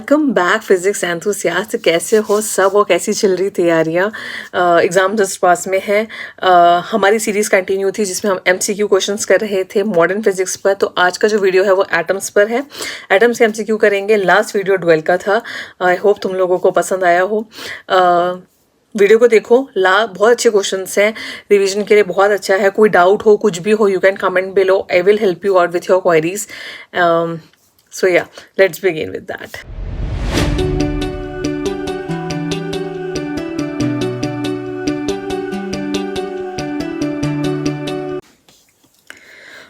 Welcome back physics enthusiast. कैसे हो सब और कैसी चल रही तैयारियां? एग्ज़ाम जस्ट पास में है। हमारी सीरीज़ कंटिन्यू थी जिसमें हम एमसीक्यू क्वेश्चंस कर रहे थे मॉडर्न फिजिक्स पर। तो आज का जो वीडियो है वो एटम्स पर है। एटम्स के एमसीक्यू करेंगे। लास्ट वीडियो डुएल का था। आई होप तुम लोगों को पसंद आया हो। वीडियो को देखो, बहुत अच्छे क्वेश्चंस हैं, रिवीजन के लिए बहुत अच्छा है। कोई डाउट हो, कुछ भी हो, you can comment below. I will help you out with your queries. So yeah, let's begin with that.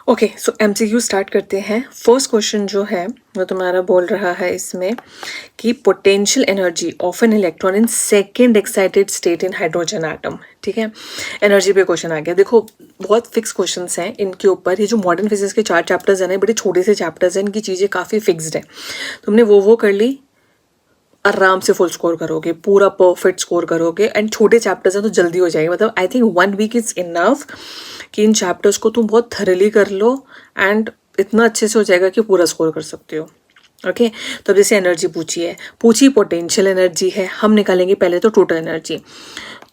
Okay, so MCQ start करते हैं। फर्स्ट क्वेश्चन जो है वो तुम्हारा बोल रहा है इसमें कि potential energy of N electron in second excited state in hydrogen atom. ठीक है, एनर्जी पे क्वेश्चन आ गया। देखो, बहुत फिक्स क्वेश्चंस हैं इनके ऊपर। ये जो मॉडर्न फिजिक्स के 4 चैप्टर्स हैं ना, बड़े छोटे से चैप्टर्स हैं, इनकी चीज़ें काफ़ी फिक्स्ड है। तुमने वो कर ली, आराम से फुल स्कोर करोगे, पूरा परफेक्ट स्कोर करोगे। एंड छोटे चैप्टर्स हैं तो जल्दी हो जाएंगे। मतलब I think 1 week is enough कि इन चैप्टर्स को तुम बहुत थरली कर लो एंड इतना अच्छे से हो जाएगा कि पूरा स्कोर कर सकते हो। ओके, तो अब जैसे एनर्जी पूछी पोटेंशियल एनर्जी है, हम निकालेंगे पहले तो टोटल एनर्जी।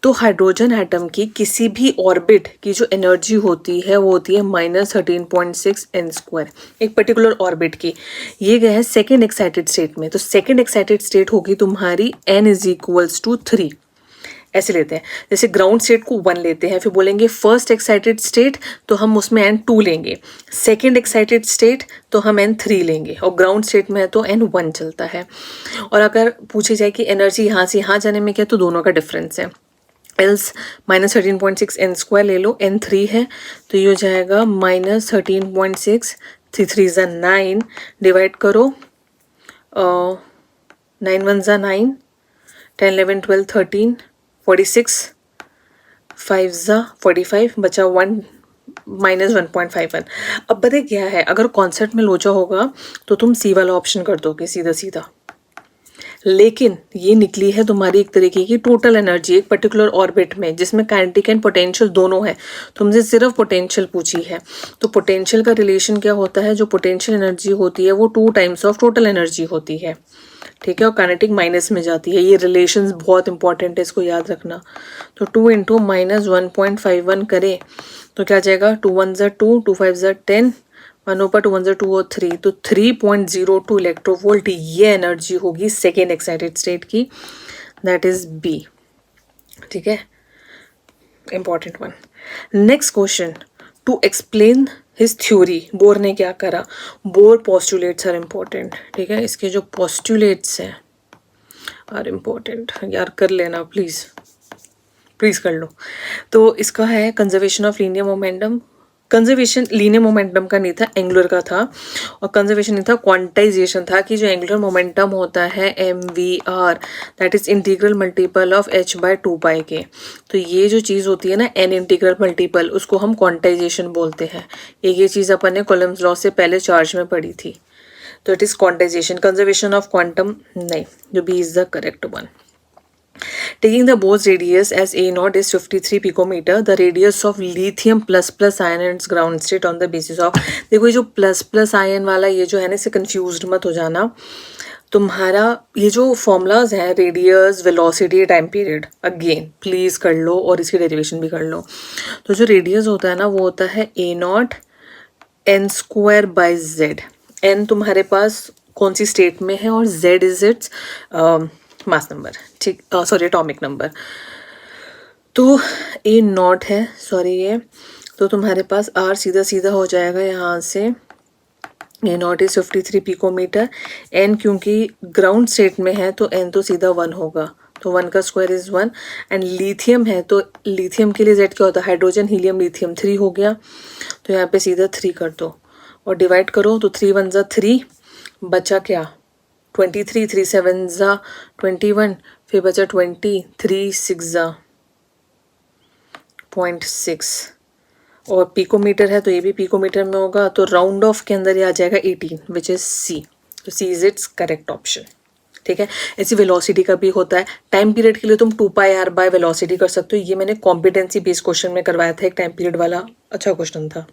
तो हाइड्रोजन एटम की किसी भी ऑर्बिट की जो एनर्जी होती है वो होती है -13.6 n²। एक पर्टिकुलर ऑर्बिट की ये गया है सेकेंड एक्साइटेड स्टेट में। तो सेकेंड एक्साइटेड स्टेट होगी तुम्हारी n = 3। ऐसे लेते हैं, जैसे ग्राउंड स्टेट को 1 लेते हैं, फिर बोलेंगे फर्स्ट एक्साइटेड स्टेट तो हम उसमें n2 लेंगे, सेकेंड एक्साइटेड स्टेट तो हम n3 लेंगे, और ग्राउंड स्टेट में है तो n1 चलता है। और अगर पूछी जाए कि एनर्जी यहाँ से यहाँ जाने में क्या, तो दोनों का डिफरेंस है। एल्स -13.6 n² ले लो, n3 है तो ये हो जाएगा -13.6, 3 3 ज़ा 9, डिवाइड करो 9 1 ज़ा 9, 10 11 12 13 46, 5 ज़ा 45, बचा 1 -1.51। अब बताए क्या है, अगर कॉन्सेप्ट में लोचा होगा तो तुम सी वाला ऑप्शन कर दोगे सीधा सीधा, लेकिन ये निकली है तुम्हारी एक तरीके की टोटल एनर्जी एक पर्टिकुलर ऑर्बिट में, जिसमें काइनेटिक एंड पोटेंशियल दोनों है। तुमसे सिर्फ पोटेंशियल पूछी है, तो पोटेंशियल का रिलेशन क्या होता है, जो पोटेंशियल एनर्जी होती है वो 2 टाइम्स ऑफ टोटल एनर्जी होती है। ठीक है, और काइनेटिक माइनस में जाती है। ये रिलेशंस बहुत इंपॉर्टेंट है, इसको याद रखना। तो 2 × -1.51 करें तो क्या जाएगा, 2 1 ज़ा 2, 2 5 ज़ा 10, 1 ऊपर 2 1 ज़ा 2 और 3, तो 3.02 इलेक्ट्रोवोल्ट ये एनर्जी होगी सेकेंड एक्साइटेड स्टेट की, दैट इज बी। ठीक है, important one. Next question, to explain his theory, Bohr ने क्या करा। Bohr postulates are important. ठीक है, इसके जो पोस्टुलेट्स हैं आर इम्पोर्टेंट, यार कर लेना प्लीज़, प्लीज़ कर लो। तो इसका है conservation of linear momentum. Conservation linear momentum का नहीं था, एंगुलर का था। और कंजर्वेशन नहीं था, क्वांटाइजेशन था कि जो एंगुलर मोमेंटम होता है mvr, that is integral multiple of h/2π के। तो ये जो चीज़ होती है ना, n इंटीग्रल मल्टीपल, उसको हम क्वांटाइजेशन बोलते हैं। ये चीज़ अपन ने कॉलम्स लॉ से पहले चार्ज में पढ़ी थी। तो it is quantization. Conservation of quantum नहीं, जो B is the correct one. Taking the Bohr's radius as A0 is 53 picometer, the radius of lithium ++ ion and its ground state on the basis of, देखो ये जो ++ ion वाला ये जो है ना, इससे कंफ्यूज मत हो जाना। तुम्हारा ये जो फॉर्मूलाज हैं, radius, velocity, time period, again please कर लो और इसकी डेरिवेशन भी कर लो। तो जो रेडियस होता है ना, वो होता है A0 n²/z। n तुम्हारे पास कौन सी स्टेट में है और z is its mass number, ठीक, सॉरी एटॉमिक नंबर। तो A0 है, सॉरी ये, तो तुम्हारे पास r सीधा सीधा हो जाएगा यहाँ से। A0 is 53 picometre. n क्योंकि ग्राउंड स्टेट में है तो n तो सीधा 1 होगा, तो 1 का स्क्वायर इज 1। एंड लिथियम है तो लिथियम के लिए z क्या होता है, हाइड्रोजन हीलियम लिथियम 3 हो गया, तो यहाँ पे सीधा 3 कर दो और डिवाइड करो, तो 3 1 ज़ा 3, बचा क्या 23, 3 7 ज़ा 21, फिर बचा 20, 3 6 ज़ा 0.6, और पिकोमीटर है तो ये भी पिकोमीटर में होगा, तो राउंड ऑफ के अंदर ये आ जाएगा 18, विच इज सी। तो C is its correct option. ठीक है, ऐसी वेलोसिटी का भी होता है। टाइम पीरियड के लिए तुम 2πr वेलोसिटी कर सकते हो। ये मैंने कॉम्पिटेंसी बेस्ड क्वेश्चन में करवाया था, एक टाइम पीरियड वाला अच्छा क्वेश्चन था।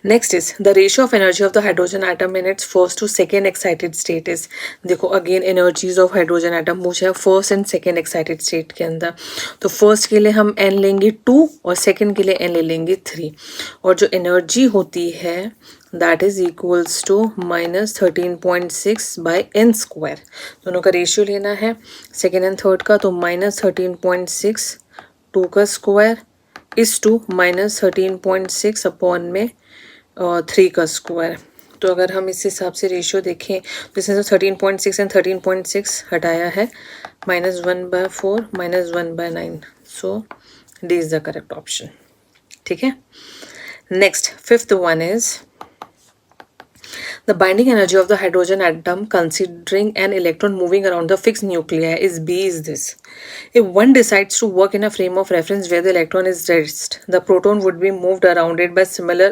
Next is the ratio of energy of the hydrogen atom in its first to second excited state is. देखो again energies of hydrogen atom पूछा है first and second excited state के अंदर। तो first के लिए हम n लेंगे 2 और सेकेंड के लिए n ले लेंगे 3, और जो एनर्जी होती है that is equals to -13.6 by n square. दोनों का रेशियो लेना है सेकेंड एंड थर्ड का, तो -13.6 2 का स्क्वायर इस टू -13.6 अपॉन में 3 का स्क्वायर। तो अगर हम इस हिसाब से रेशियो देखें तो इसने तो 13.6 एंड 13.6 हटाया है, -1/4 -1/9, so D is the correct option. ठीक है, next fifth one is the binding energy of the hydrogen atom considering an electron moving around the fixed nuclei is B is this. If one decides to work in a frame of reference where the electron is rest, the proton would be moved around it by similar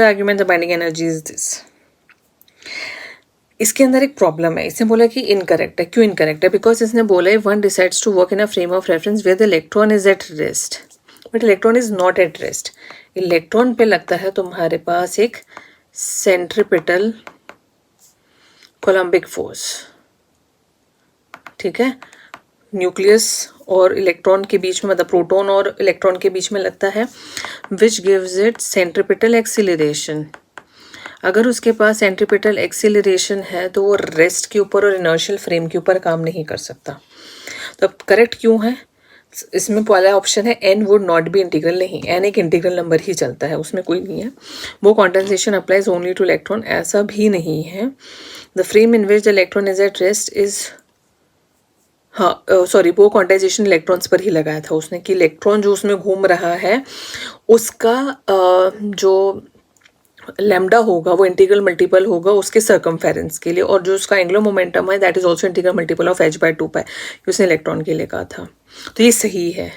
argument. The binding energy is this. इसके अंदर एक problem है, इसने बोला कि incorrect है। क्यों incorrect है? बिकॉज इसने बोला है one decides to work in a frame of reference where the electron is at rest, but electron is not at rest. Electron पे लगता है तुम्हारे पास एक सेंट्रिपिटल कोलम्बिक फोर्स। ठीक है, न्यूक्लियस और इलेक्ट्रॉन के बीच में, मतलब प्रोटॉन और इलेक्ट्रॉन के बीच में लगता है, which gives it centripetal acceleration. अगर उसके पास सेंट्रिपिटल एक्सीलरेशन है तो वो रेस्ट के ऊपर और इनर्शियल फ्रेम के ऊपर काम नहीं कर सकता। तो अब करेक्ट क्यों है? इसमें पहला ऑप्शन है n would not B integral. नहीं, n एक इंटीग्रल नंबर ही चलता है, उसमें कोई नहीं है। वो condensation applies only two electron, ऐसा भी नहीं है। The frame in which the electron is at rest is, हाँ सॉरी, वो क्वांटाइजेशन इलेक्ट्रॉन्स पर ही लगाया था उसने कि इलेक्ट्रॉन जो उसमें घूम रहा है उसका जो लैम्डा होगा वो इंटीग्रल मल्टीपल होगा उसके सर्कमफेरेंस के लिए, और जो उसका एंगुलर मोमेंटम है that is also integral multiple of h/2π, उसने इलेक्ट्रॉन के लिए कहा था। तो ये सही है।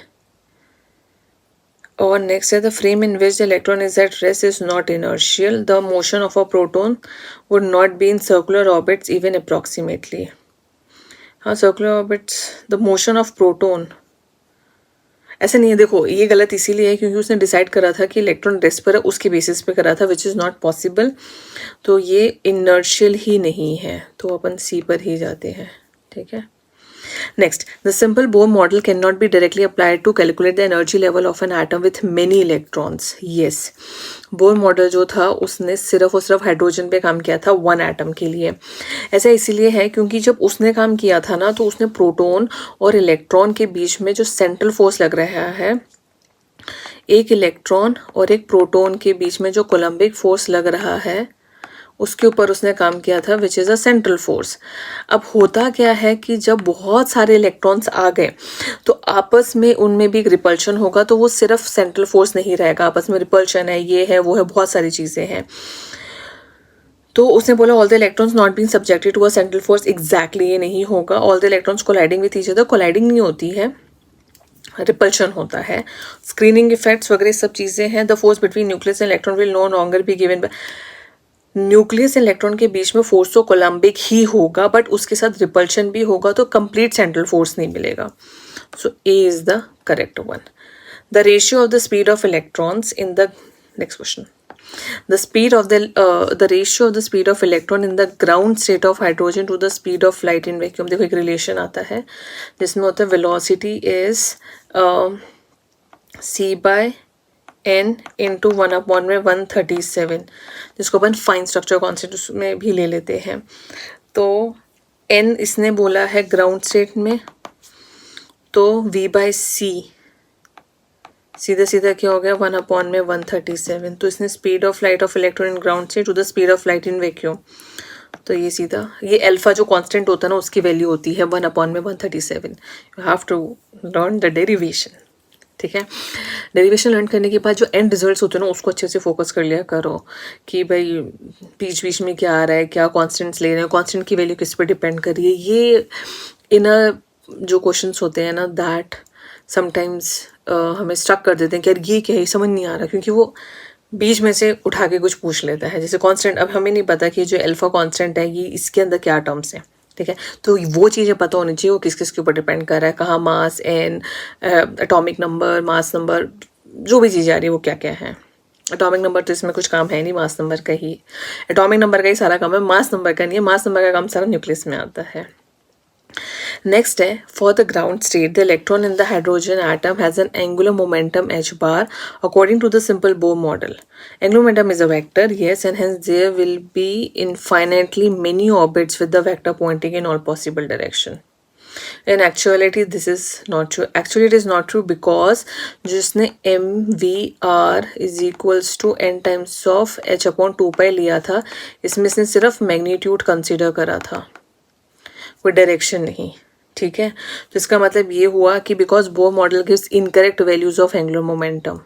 और नेक्स्ट है the frame in which the electron is at rest is not inertial, the motion of a proton would not be in circular orbits even approximately. हाँ, circular orbits, the motion of proton ऐसे नहीं है। देखो ये गलत इसीलिए है क्योंकि उसने डिसाइड करा था कि इलेक्ट्रॉन रेस्ट पर है, उसके बेसिस पे करा था, विच इज़ नॉट पॉसिबल। तो ये इनर्शियल ही नहीं है, तो अपन सी पर ही जाते हैं। ठीक है, next the simple Bohr model can not be directly applied to calculate the energy level of an atom with many electrons. Yes, Bohr model जो था उसने सिर्फ और सिर्फ हाइड्रोजन पे काम किया था, वन एटम के लिए। ऐसा इसीलिए है क्योंकि जब उसने काम किया था ना तो उसने प्रोटॉन और इलेक्ट्रॉन के बीच में जो सेंट्रल फोर्स लग रहा है, एक इलेक्ट्रॉन और एक प्रोटॉन के बीच में जो कोलम्बिक फोर्स लग रहा है उसके ऊपर उसने काम किया था, which is a central force. अब होता क्या है कि जब बहुत सारे इलेक्ट्रॉन्स आ गए तो आपस में उनमें भी एक रिपल्शन होगा, तो वो सिर्फ सेंट्रल फोर्स नहीं रहेगा, आपस में रिपल्शन है, ये है, वो है, बहुत सारी चीज़ें हैं। तो उसने बोला all the electrons not being subjected to a central force. Exactly ये नहीं होगा। All the electrons colliding with each other, colliding नहीं होती है, रिपल्शन होता है। स्क्रीनिंग इफेक्ट्स वगैरह सब चीज़ें हैं। The force between nucleus and electron will no longer be given by, nucleus electron के बीच में फोर्स तो कोलम्बिक ही होगा बट उसके साथ रिपल्शन भी होगा, तो कंप्लीट सेंट्रल फोर्स नहीं मिलेगा। So A is the correct one. The ratio of the speed of electrons in the, next question, the speed of the ratio of the speed of electron in the ground state of hydrogen to the speed of light in vacuum। देखो एक relation आता है जिसमें होता है velocity is c/n into 1/137, जिसको अपन fine structure concept में भी ले लेते हैं। तो n इसने बोला है ग्राउंड स्टेट में, तो v/c सीधा सीधा क्या हो गया 1/137। तो इसने speed of light of electron in ground से to the speed of light in vacuum, तो ये सीधा ये अल्फा जो कांस्टेंट होता है ना उसकी वैल्यू होती है 1/137। You have to learn the derivation. ठीक है, डेरिवेशन लर्न करने के बाद जो एंड रिजल्ट्स होते हैं ना उसको अच्छे से फोकस कर लिया करो कि भाई बीच बीच में क्या आ रहा है, क्या कॉन्स्टेंट्स ले रहे हैं, कॉन्स्टेंट की वैल्यू किस पर डिपेंड कर रही है। ये इन जो क्वेश्चंस होते हैं ना दैट समटाइम्स हमें स्ट्रक कर देते हैं कि यार ये क्या है, समझ नहीं आ रहा, क्योंकि वो बीच में से उठा के कुछ पूछ लेता है। जैसे कांस्टेंट, अब हमें नहीं पता कि जो अल्फा कांस्टेंट है ये इसके अंदर क्या टर्म्स हैं। ठीक है, तो वो चीज़ें पता होनी चाहिए वो किस किस के ऊपर डिपेंड कर रहा है, कहाँ mass, N, atomic number, mass number, जो भी चीज़ें आ रही है वो क्या क्या है। एटॉमिक नंबर तो इसमें कुछ काम है नहीं, मास नंबर का ही, एटॉमिक नंबर का ही सारा काम है, मास नंबर का नहीं है, मास नंबर का काम सारा न्यूक्लियस में आता है। नेक्स्ट है, for the ground state the electron in the hydrogen atom has an angular momentum h bar according to the simple Bohr model. Angular momentum is a vector, yes, and hence there will be infinitely many orbits with the vector pointing in all possible direction. In actuality this is not true. Actually it is not true because जिसने mvr is equals to n times of h upon 2 pi लिया था, इसमें इसने सिर्फ magnitude consider करा था, कोई direction नहीं, ठीक है। तो इसका मतलब ये हुआ कि because Bohr model gives incorrect values of angular momentum,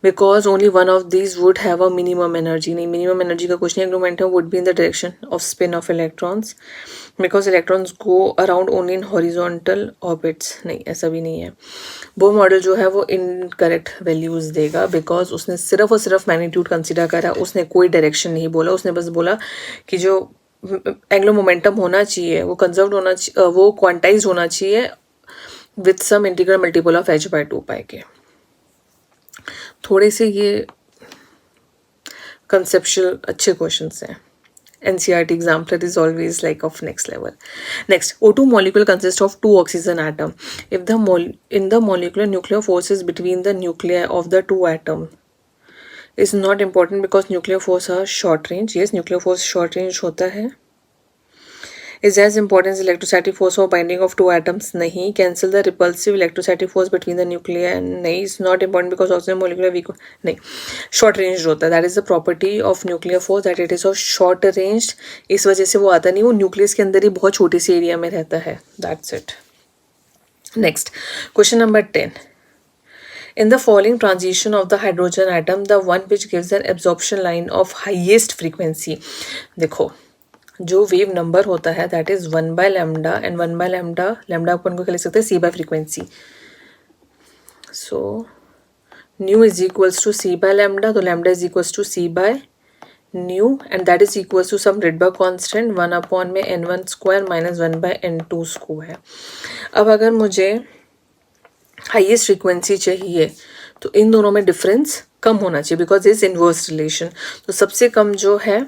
because only one of these would have a minimum energy, नहीं मिनिमम एनर्जी का कुछ नहीं, angular momentum would be in the direction off spin off electrons, because electrons go around only in horizontal orbits, नहीं ऐसा भी नहीं है। Bore model जो है वो इनकरेक्ट वैल्यूज देगा, बिकॉज उसने सिर्फ और सिर्फ मैग्नीट्यूड कंसिडर करा, उसने कोई डायरेक्शन नहीं बोला, उसने बस बोला कि जो एंगुलर मोमेंटम होना चाहिए वो कंजर्व होना चाहिए, वो क्वांटाइज होना चाहिए with some integral multiple of h/2 pi के। थोड़े से ये कंसेप्चुअल अच्छे क्वेश्चंस हैं, NCERT example is always like of next level. Next, O2 molecule consists of 2 oxygen atom. If the in the molecular nuclear forces between the nuclei of the 2 atom is not important because nuclear force are short range. Yes, nuclear force short range होता है. Is as important as electrostatic force for binding of 2 atoms? नहीं. Cancel the repulsive electrostatic force between the nuclei? नहीं. It's not important because oxygen molecular weak. नहीं. Short range होता है. That is the property of nuclear force, that it is of short range. इस वजह से वो आता नहीं, वो न्यूक्लियस के अंदर ही बहुत छोटी सी एरिया में रहता है. That's it. Next, question number 10. In the following transition of the hydrogen atom, the one which gives an absorption line of highest frequency. देखो, जो वेव नंबर होता है that is 1/λ and 1/λ अपन को क्या लिख सकते हैं, c by frequency. So nu is equals to c by lambda, तो lambda is equals to c by nu and that is equals to some Rydberg constant 1 upon में n1 square minus 1 by n2 square. अब अगर मुझे highest frequency चाहिए तो इन दोनों में difference कम होना चाहिए बिकॉज इज इनवर्स रिलेशन. तो सबसे कम जो है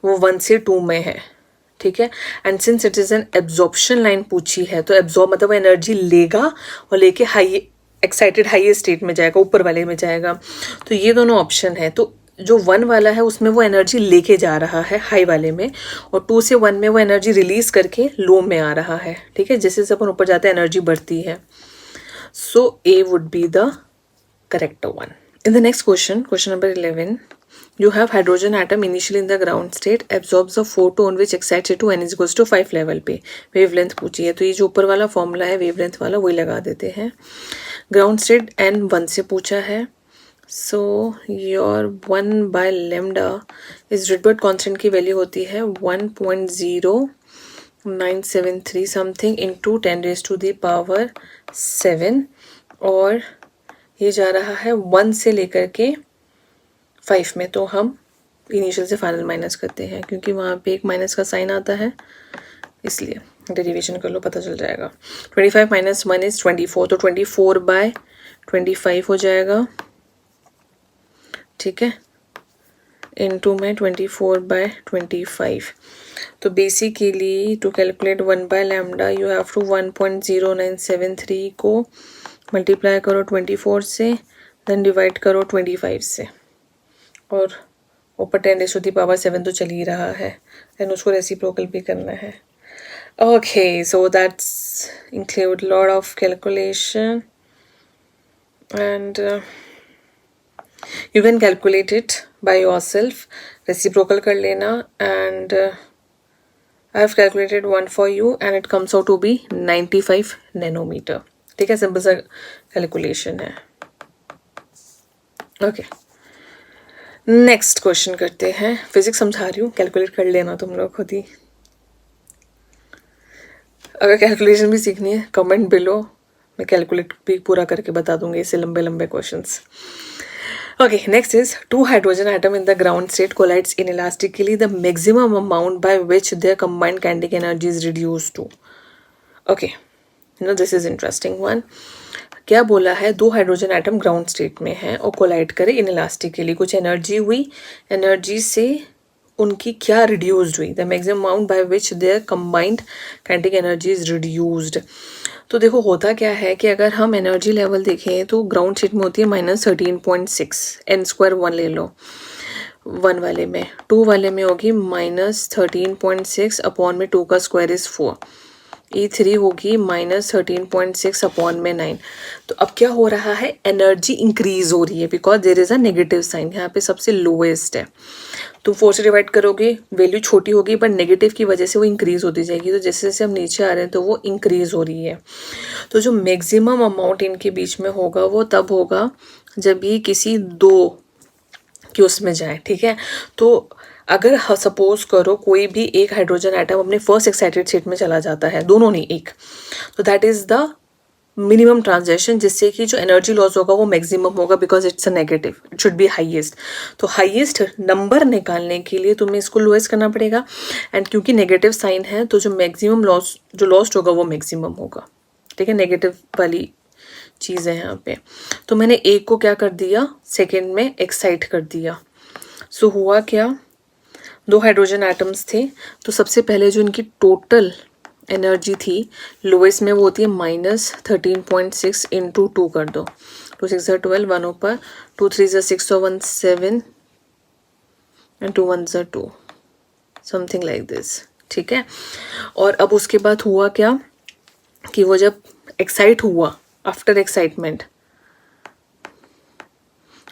वो 1 से 2 में है, ठीक है. And since it is an absorption line पूछी है तो एब्जॉर्ब मतलब एनर्जी लेगा और लेके हाई एक्साइटेड हाईएस्ट स्टेट में जाएगा, ऊपर वाले में जाएगा. तो ये दोनों ऑप्शन है. तो जो 1 वाला है उसमें वो एनर्जी लेके जा रहा है हाई वाले में, और 2 से 1 में वो एनर्जी रिलीज करके लो में आ रहा है, ठीक है. जैसे जैसे अपन ऊपर जाते हैं एनर्जी बढ़ती है. So A would be the correct one. In the next question, question number 11, you have hydrogen atom initially in the ground state, absorbs a photon which excites it to n is equals to 5 level पे. wavelength पूछी है तो ये जो ऊपर वाला formula है wavelength वाला वही लगा देते हैं. ground state n 1 से पूछा है. So your 1/λ is Rydberg constant की वैल्यू होती है 1.0973 something into 10 raised to the power 7 और ये जा रहा है 1 से लेकर के 5 में. तो हम इनिशियल से फाइनल माइनस करते हैं क्योंकि वहाँ पे एक माइनस का साइन आता है, इसलिए डेरिवेशन कर लो पता चल जाएगा. 25 minus 1 is 24, तो 24/25 हो जाएगा, ठीक है. इनटू में 24/25. तो basically to calculate 1/λ you have to 1.0973 को मल्टीप्लाई करो 24 से, देन डिवाइड करो 25 से, और ऊपर 10 raised to the power 7 तो चल ही रहा है, देन उसको रेसिप्रोकल भी करना है. Okay, so that's include lot of calculation and you can calculate it by yourself, reciprocal कर लेना. and I have calculated one for you and it comes out to be 95 nanometer, ठीक है. Simple सा calculation है. Okay, next question करते हैं. Physics समझा रही हूँ, कैलकुलेट कर लेना तुम लोग खुद ही. अगर कैलकुलेशन भी सीखनी है कमेंट बिलो, मैं कैलकुलेट भी पूरा करके बता दूंगी ऐसे लंबे लंबे questions. Okay, next is 2 hydrogen atom in the ground state collides inelastically. The maximum amount by which their combined kinetic energy is reduced to. Okay, this is interesting one. क्या बोला है, 2 हाइड्रोजन एटम ग्राउंड स्टेट में है और collide करे इनइलास्टिकली, कुछ energy हुई, energy से उनकी क्या रिड्यूस्ड हुई, the maximum amount by which their combined kinetic energy is reduced. तो देखो होता क्या है कि अगर हम एनर्जी लेवल देखें तो ग्राउंड स्टेट में होती है -13.6, n² 1 ले लो, 1 वाले में, 2 वाले में होगी -13.6 अपॉन में 2 का स्क्वायर इज 4, E3 होगी -13.6 अपॉन में 9। तो अब क्या हो रहा है, एनर्जी इंक्रीज हो रही है because there is a negative sign, यहाँ पे सबसे लोएस्ट है। तुम 4 से डिवाइड करोगे वैल्यू छोटी होगी बट नेगेटिव की वजह से वो इंक्रीज होती जाएगी, तो जैसे जैसे हम नीचे आ रहे हैं तो वो इंक्रीज हो रही है। तो जो मैक्सिमम अमाउंट इनके बीच में होगा वो तब होगा जब ये किसी 2 कि उसमें जाए, ठीक है। तो अगर सपोज करो कोई भी एक हाइड्रोजन एटम अपने फर्स्ट एक्साइटेड स्टेट में चला जाता है, दोनों नहीं एक, तो that is the minimum transition, जिससे कि जो एनर्जी लॉस होगा वो मैक्सिमम होगा because it's a negative, it should be highest. तो हाईएस्ट नंबर निकालने के लिए तुम्हें इसको लोएस्ट करना पड़ेगा, एंड क्योंकि नेगेटिव साइन है तो जो मैक्सिमम लॉस जो लॉस्ट होगा वो मैक्सिमम होगा, ठीक है, नेगेटिव वाली चीज़ है यहाँ पे। तो मैंने एक को क्या कर दिया, सेकेंड में एक्साइट कर दिया। सो हुआ क्या, 2 हाइड्रोजन एटम्स थे, तो सबसे पहले जो इनकी टोटल एनर्जी थी लोएस्ट में वो होती है -13.6 इंटू 2 कर दो, 2 6 12, 1 ऊपर, 2 3 6 so 1 7 and 2 1 2, something like this, ठीक है। और अब उसके बाद हुआ क्या कि वो जब एक्साइट हुआ, आफ्टर एक्साइटमेंट,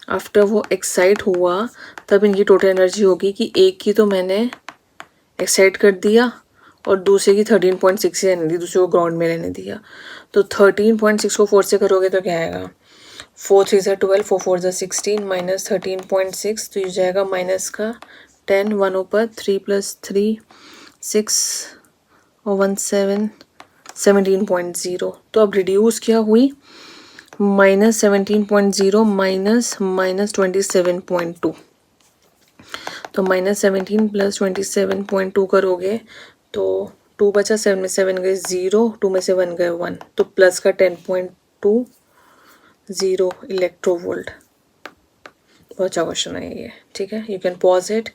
आफ्टर वो एक्साइट हुआ तब इनकी टोटल एनर्जी होगी कि एक की तो मैंने एक्साइट कर दिया और दूसरे की 13.6 रहने दी, दूसरे को ग्राउंड में रहने दिया। तो 13.6 को 4 से करोगे तो क्या आएगा, 4 3 12, 4 4 16 माइनस 13.6, तो ये जाएगा माइनस का 10, 1 ऊपर, 3 + 3 6 और 1 7, 17.0। तो अब रिड्यूस क्या हुई, -17.0 माइनस 27.2, तो -17 + 27.2 करोगे तो 2 बचा, 7 में 7 गए 0, 2 में से 1 गए 1, तो प्लस का 10.20 इलेक्ट्रोवोल्ट। बहुत अच्छा क्वेश्चन है ये, ठीक है, you can pause it,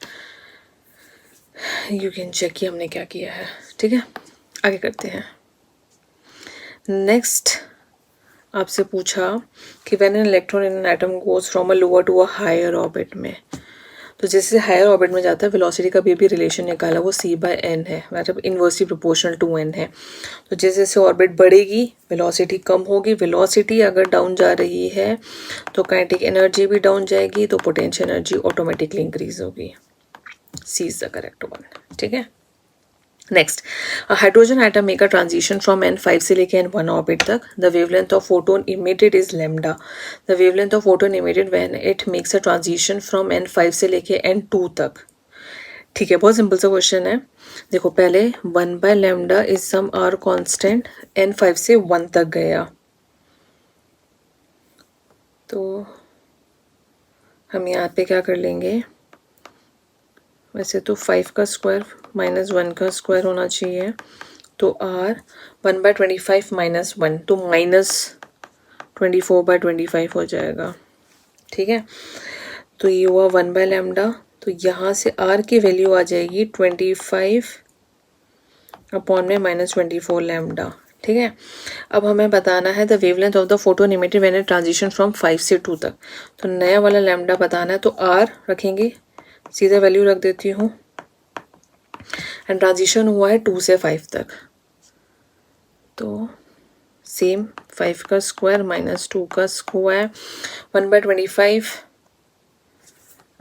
you can check कि हमने क्या किया है, ठीक है। आगे करते हैं। नेक्स्ट आपसे पूछा कि when an electron in an atom goes from a lower to a higher orbit में, तो जैसे हायर ऑर्बिट में जाता है वेलोसिटी का भी रिलेशन निकाला, वो c/n है, मतलब इन्वर्सली प्रोपोर्शनल टू n है। तो जैसे जैसे ऑर्बिट बढ़ेगी वेलोसिटी कम होगी, वेलोसिटी अगर डाउन जा रही है तो काइनेटिक एनर्जी भी डाउन जाएगी, तो पोटेंशियल एनर्जी ऑटोमेटिकली इंक्रीज होगी। सी इज द करेक्ट वन, ठीक है। Next, hydrogen atom make a transition from n5 से लेके n1 ऑर्बिट तक, the wavelength of photon emitted is lambda, the wavelength of photon emitted when it makes a transition from n5 से लेके n2 तक, ठीक है। बहुत सिंपल सा क्वेश्चन है। देखो पहले 1/λ is some r constant, n5 से 1 तक गया, तो हम यहाँ पे क्या कर लेंगे, वैसे तो 5 का स्क्वायर माइनस 1 का स्क्वायर होना चाहिए, तो r 1/25 माइनस 1, तो -24/25 हो जाएगा, ठीक है। तो ये हुआ 1/λ, तो यहाँ से r की वैल्यू आ जाएगी 25 अपॉन में -24λ, ठीक है। अब हमें बताना है the wavelength of the photon emitted when it transition from 5 से 2 तक, तो नया वाला लैम्डा बताना है, तो r रखेंगे, सीधा वैल्यू रख देती हूँ, एंड ट्रांजिशन हुआ है 2 से 5 तक, तो सेम 5 का स्क्वायर माइनस 2 का square 1/25,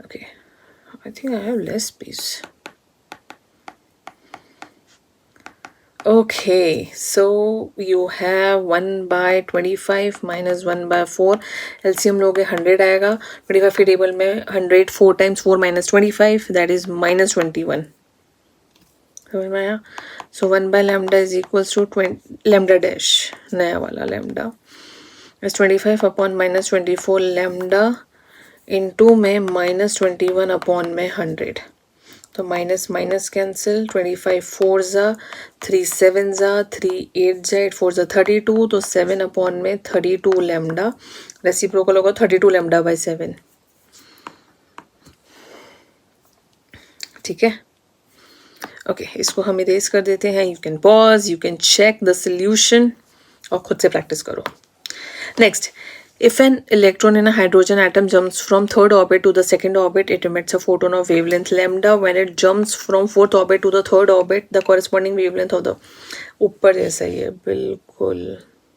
okay, I think I have less space, okay, so you have 1/25 minus 1/4, LCM लोगे 100 आएगा, 25 के टेबल में 100 4 times 4 minus 25 that is -21, समझ में आया। So 1/λ is equals to 20 lambda dash, नया वाला lambda is 25 upon -24 lambda into में -21 upon में 100, तो माइनस माइनस कैंसिल, 25 4 ज़ा, 3 7 ज़ा, 3 8 ज़ा, 8 4 ज़ा 32, तो 7 अपॉन में 32 लैम्डा, रेसिप्रोकल होगा 32 लैम्डा बाई 7। ठीक है, ओके, इसको हम इरेज कर देते हैं। You can pause, you can check the solution और खुद से प्रैक्टिस करो। Next, if an electron in a hydrogen atom jumps from third orbit to the second orbit, it emits a photon of wavelength lambda. When it jumps from fourth orbit to the third orbit, the corresponding wavelength of the, ऊपर जैसा ही है बिल्कुल,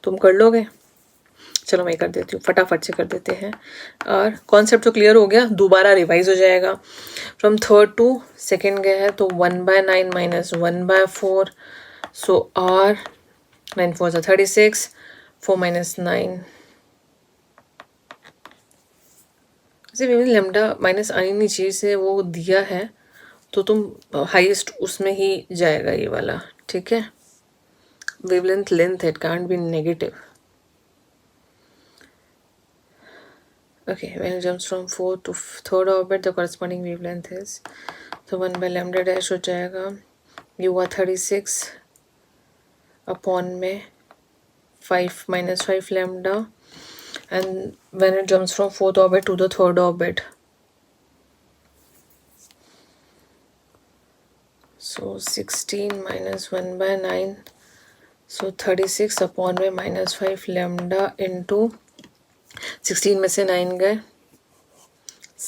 तुम कर लोगे? चलो मैं कर देती हूँ, फटाफट से कर देते हैं। और कॉन्सेप्ट तो क्लियर हो गया, दोबारा रिवाइज हो जाएगा। फ्रॉम थर्ड टू सेकेंड गया है तो 1/9 minus 1/4, so are 9 4 36, 4 minus 9, lambda minus आनी नहीं चाहिए से वो दिया है, तो तुम हाईएस्ट उसमें ही जाएगा ये वाला। ठीक है, wavelength length it can't be negative. Okay, when it jumps from fourth to third orbit the corresponding wavelength is, तो 1/λ डैश हो जाएगा, ये हुआ 36 अपॉन में 5 minus 5 lambda, and when it jumps from fourth orbit to the third orbit, so 16 minus 1/9, so 36 upon में minus 5 lambda into 16 में से 9 गए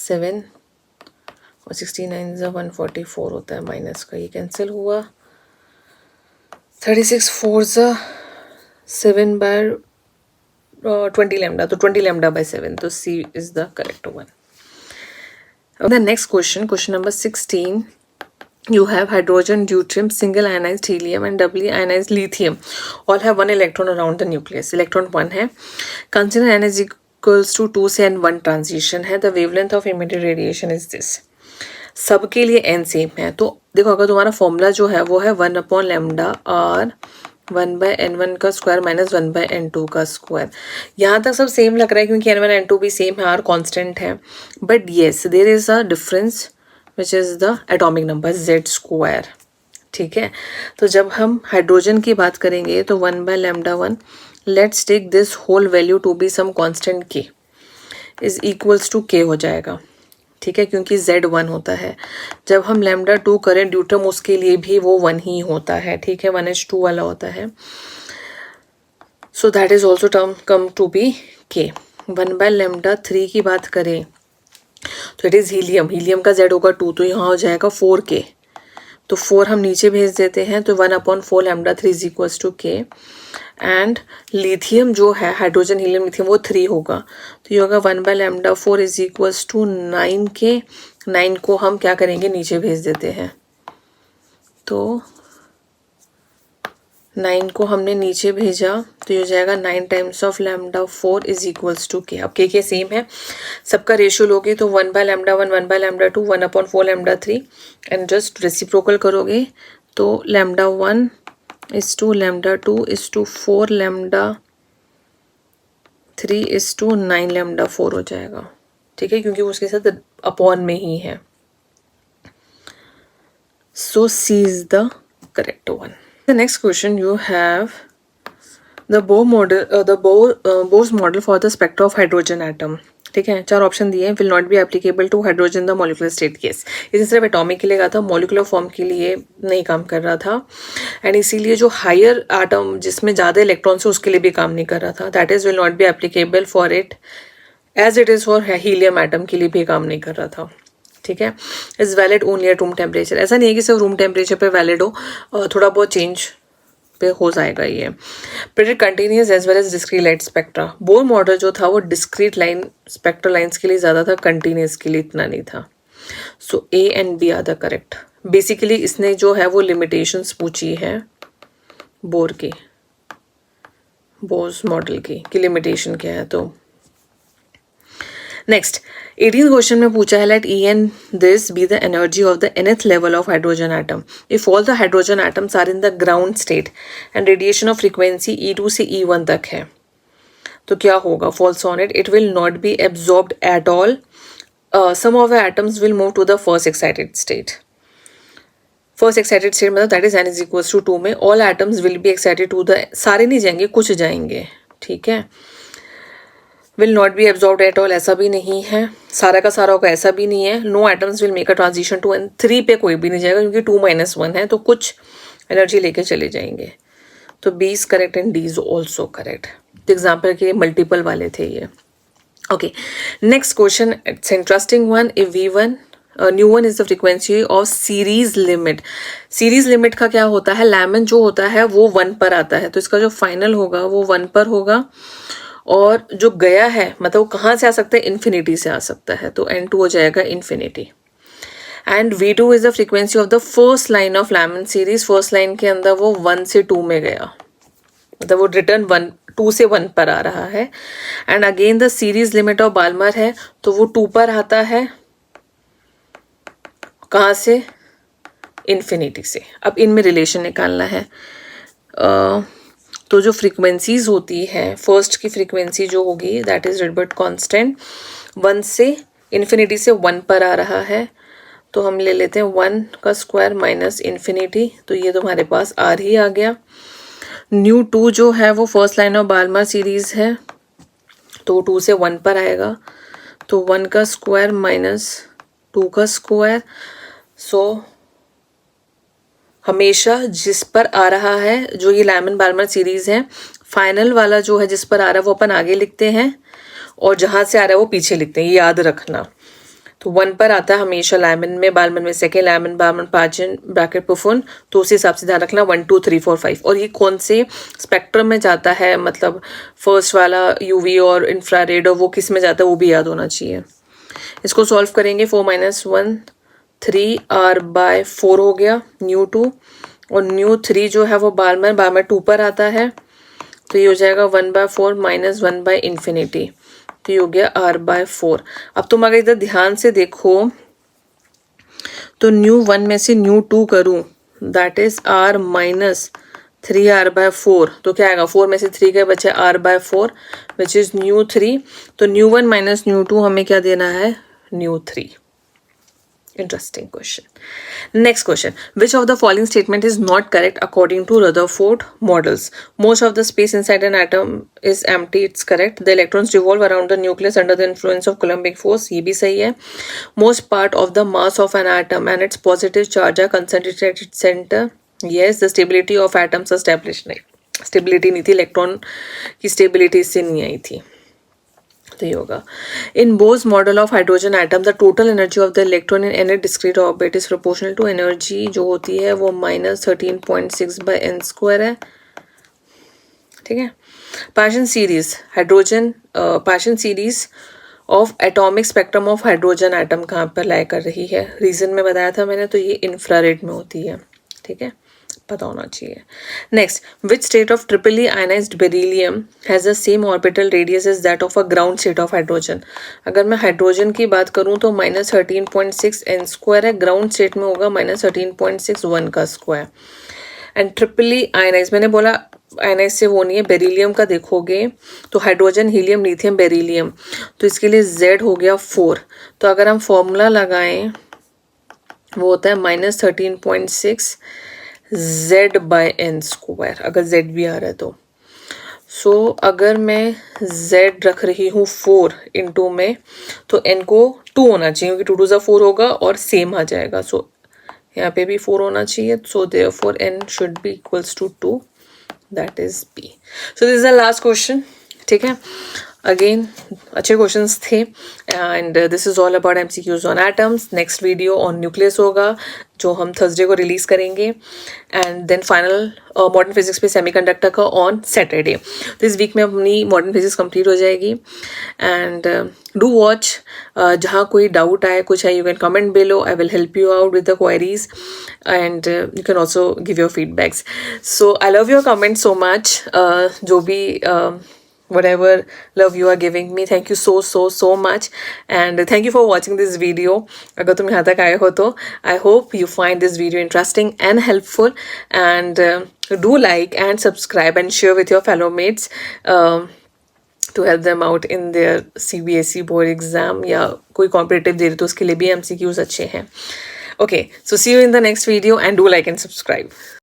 7, और 69 से 144 होता है माइनस का, ये कैंसिल हुआ। 36 4 से 7/20 lambda, तो 20 lambda by 7, तो C is the correct one. The next question, question number 16. You have hydrogen, deuterium, single ionized helium and doubly ionized lithium. All have one electron around the nucleus. Electron 1 है. Consider n is equals to 2 से n1 transition है. The wavelength of emitted radiation is this. सबके लिए n same है, तो देखो अगर तुम्हारा फॉर्मूला जो है वो है 1/λ r 1/n1 का स्क्वायर माइनस 1/n2 का स्क्वायर। यहाँ तक सब सेम लग रहा है क्योंकि n1 n2 भी सेम है, r कांस्टेंट है, but yes there is a difference which is the atomic number z square. ठीक है, तो जब हम हाइड्रोजन की बात करेंगे तो 1/λ1, let's take this whole value to be some constant k is equals to k हो जाएगा। ठीक है, क्योंकि z 1 होता है। जब हम लैम्डा 2 करें ड्यूटम, उसके लिए भी वो 1 ही होता है। ठीक है, 1h2 वाला होता है, so that is also term come to be k। 1/λ3 की बात करें तो इट इज़ हीलियम, हीलियम का z होगा 2, तो यहाँ हो जाएगा 4k, तो 4 हम नीचे भेज देते हैं, तो 1/4λ3 is equals to k। And lithium जो है, हाइड्रोजन हीलियम लिथियम, वो 3 होगा, तो ये होगा 1/λ4 इज इक्वल्स टू 9k। 9 को हम क्या करेंगे, नीचे भेज देते हैं, तो 9 को हमने नीचे भेजा तो ये हो जाएगा 9 times of λ4 is equals to k। अब k सेम है, सबका रेशियो लोगे तो 1/λ1 1/λ2 1/4λ3 एंड जस्ट रेसिप्रोकल करोगे तो λ1 is to λ2 is to 4λ3 is to 9λ4 हो जाएगा। ठीक है, क्योंकि उसके साथ अपॉन में ही है, so C is the correct one. The next question, you have the Bohr's model for the spectra of hydrogen atom. ठीक है, 4 ऑप्शन दिए हैं। Will not be applicable to hydrogen the molecular state case, इसे सिर्फ atomic के लिए कहा था, मॉलिकुलर फॉर्म के लिए नहीं काम कर रहा था, एंड इसीलिए जो हायर एटम जिसमें ज़्यादा इलेक्ट्रॉन्स है उसके लिए भी काम नहीं कर रहा था, that is will not be applicable for it as it is for helium atom के लिए भी काम नहीं कर रहा था। ठीक है, is valid only at room temperature. ऐसा नहीं है कि सिर्फ रूम टेम्परेचर पे वैलिड हो, थोड़ा बहुत चेंज पे हो जाएगा ये। Predict continuous as well as discrete light spectra. Bohr model जो था वो डिस्क्रीट लाइन स्पेक्ट्रल लाइंस के लिए ज़्यादा था, कंटिन्यूस के लिए इतना नहीं था, so A and B are the correct. Basically इसने जो है वो लिमिटेशंस पूछी है बोर की, बोर्स मॉडल की कि लिमिटेशन क्या है। तो नेक्स्ट 18th क्वेश्चन में पूछा है, late E and this be the energy of the nth level of hydrogen atom. If all the hydrogen atoms are in the ground state and radiation of frequency E2 से E1 तक है, तो क्या होगा? False on it. It will not be absorbed at all. Some of the atoms will move to the first excited state. First excited state मतलब that is n is equals to 2 में all atoms will be excited to the, सारे नहीं जाएंगे, कुछ जाएंगे, ठीक है. Will not be absorbed at all, ऐसा भी नहीं है. सारा का सारा होगा, ऐसा भी नहीं है. No atoms will make a transition to n. 3 पे कोई भी नहीं जाएगा क्योंकि 2 - 1 है, तो कुछ एनर्जी लेके चले जाएंगे. तो B is correct and D is also correct. Example के मल्टीपल वाले थे ये. Okay, next question, it's interesting one. If v1 nu one is the frequency of series limit. Series limit का क्या होता है, लैमन जो होता है वो 1 पर आता है, तो इसका जो फाइनल होगा वो 1 पर होगा. और जो गया है मतलब वो कहाँ से आ सकता है, इन्फिनिटी से आ सकता है, तो n2 हो जाएगा infinity. And v2 is the frequency of the first line of lamin series. First line के अंदर वो 1 से 2 में गया, मतलब वो रिटर्न 2 से 1 पर आ रहा है. And again the series limit of Balmer है, तो वो 2 पर आता है, कहाँ से, इन्फिनिटी से. अब इनमें रिलेशन निकालना है. तो जो फ्रीक्वेंसीज होती है, फर्स्ट की फ्रीक्वेंसी जो होगी दैट इज रिडबर्ट कांस्टेंट, 1 से इन्फिनिटी से 1 पर आ रहा है, तो हम ले लेते हैं 1 का स्क्वायर माइनस इन्फिनिटी, तो ये तुम्हारे पास आर ही आ गया. न्यू 2 जो है वो first line of Balmer series है, तो 2 से 1 पर आएगा, तो 1 का स्क्वायर माइनस 2 का स्क्वायर. सो हमेशा जिस पर आ रहा है, जो ये लैमन बाल्मर सीरीज है, फाइनल वाला जो है जिस पर आ रहा है वो अपन आगे लिखते हैं, और जहाँ से आ रहा है वो पीछे लिखते हैं, ये याद रखना. तो 1 पर आता है हमेशा लैमन में, बाल्मर में सेकेंड, लैमन बाल्मर पाचन ब्रैकेट पुफुन, तो उस हिसाब से ध्यान रखना 1 2 3 4 5. और ये कौन से स्पेक्ट्रम में जाता है, मतलब फर्स्ट वाला यूवी और इंफ्रारेड, और वो किस में जाता है वो भी याद होना चाहिए. इसको सॉल्व करेंगे. 4 - 1 3r/4 हो गया न्यू 2, और न्यू 3 जो है वो बाल्मर 2 पर आता है, तो ये हो जाएगा 1/4 - 1/∞, तो ये हो गया r/4. अब तुम अगर इधर ध्यान से देखो तो न्यू 1 में से न्यू 2 करूं, दैट इज r - 3r/4, तो क्या आएगा, 4 में से 3 गए, बचे r/4 विच इज न्यू 3. तो न्यू 1 माइनस न्यू 2 हमें क्या देना है, new 3. Interesting question. Next question. Which of the following statement is not correct according to Rutherford models? Most of the space inside an atom is empty. It's correct. The electrons revolve around the nucleus under the influence of Coulombic force. ये भी सही है. Most part of the mass of an atom and its positive charge are concentrated at its center. Yes. The stability of atoms established. नहीं, stability नहीं थी, electron की stability इससे नहीं आई थी, तो ये होगा. In Bohr's model of hydrogen atom the total energy of the electron in any discrete orbit is proportional to energy जो होती है वो -13.6/n² है, ठीक है. Paschen series hydrogen, Paschen series of atomic spectrum of hydrogen atom कहाँ पर लाई कर रही है, रीजन में बताया था मैंने, तो ये इंफ्रारेड में होती है, ठीक है, पता होना चाहिए. Next, which state of triply ionised beryllium has the same orbital radius as that of a ground state of hydrogen. अगर मैं हाइड्रोजन की बात करूं तो -13.6n² है, ग्राउंड स्टेट में होगा -13.61 का स्क्वायर. एंड ट्रिपली आयनाइज, मैंने बोला आयनाइज से वो नहीं है, बेरिलियम का देखोगे तो हाइड्रोजन, हीलियम, लिथियम, बेरिलियम, तो इसके लिए Z हो गया 4. तो अगर हम फॉर्मूला लगाएं वो होता है -13.6 Z/n², अगर Z भी आ रहा है तो. सो अगर मैं Z रख रही हूँ 4 इंटू में, तो n को 2 होना चाहिए क्योंकि 2 2 ज़ा 4 होगा और सेम आ जाएगा. सो यहाँ पे भी 4 होना चाहिए, so therefore n should be equals to 2, that is B. So this is the last question, ठीक है. अगेन अच्छे क्वेश्चंस थे, and this is all about MCQs on atoms. Next video on nucleus होगा जो हम थर्सडे को release करेंगे, and then final modern physics पे सेमीकंडक्टर का ऑन सैटरडे. तो इस वीक में अपनी मॉडर्न फिजिक्स कंप्लीट हो जाएगी. एंड डू वॉच, जहाँ कोई डाउट आए कुछ है, you can comment below, I will help you out with the queries, and you can also give your feedbacks. So I love your comment so much, जो भी whatever love you are giving me, thank you so much, and thank you for watching this video. अगर तुम यहाँ तक आए हो तो I hope you find this video interesting and helpful, and do like and subscribe and share with your fellow mates to help them out in their CBSE board exam, या कोई competitive दे रहे तो उसके लिए भी MCQs अच्छे हैं. Okay, so see you in the next video and do like and subscribe.